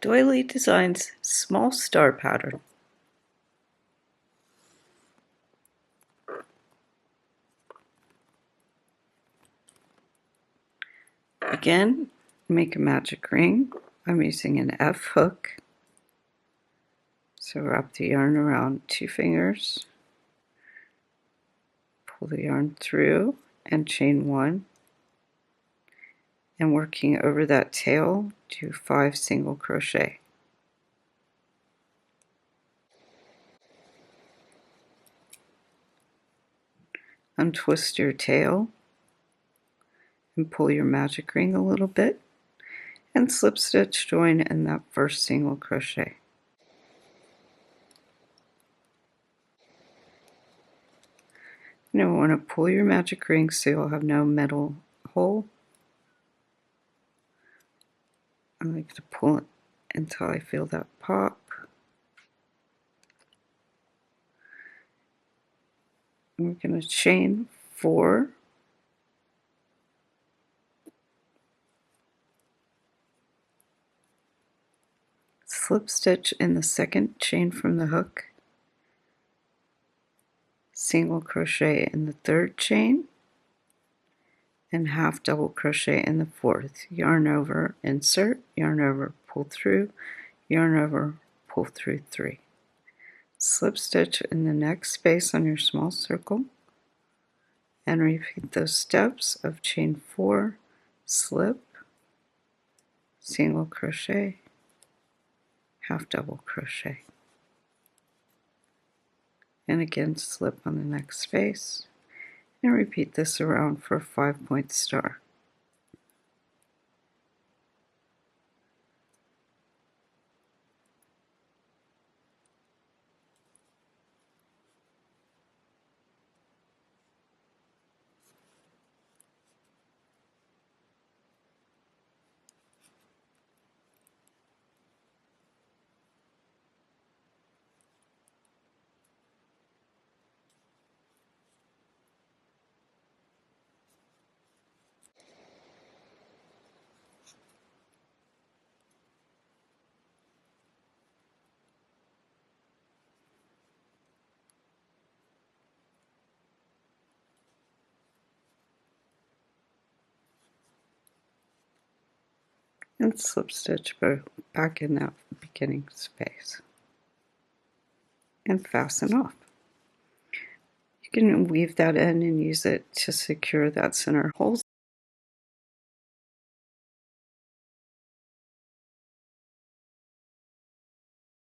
Doily designs small star pattern. Again, make a magic ring. I'm using an F hook. So wrap the yarn around 2 fingers, pull the yarn through and chain 1, and working over that tail, do 5 single crochet. Untwist your tail and pull your magic ring a little bit and slip stitch join in that first single crochet. Now you want to pull your magic ring so you'll have no middle hole. I like to pull it until I feel that pop. And we're going to chain 4. Slip stitch in the second chain from the hook, single crochet in the third chain, and half double crochet in the fourth. Yarn over, insert, yarn over, pull through, yarn over, pull through 3. Slip stitch in the next space on your small circle, and repeat those steps of chain 4, slip, single crochet, half double crochet, and again slip on the next space, and repeat this around for a 5-point star. And slip stitch back in that beginning space and fasten off. You can weave that in and use it to secure that center hole.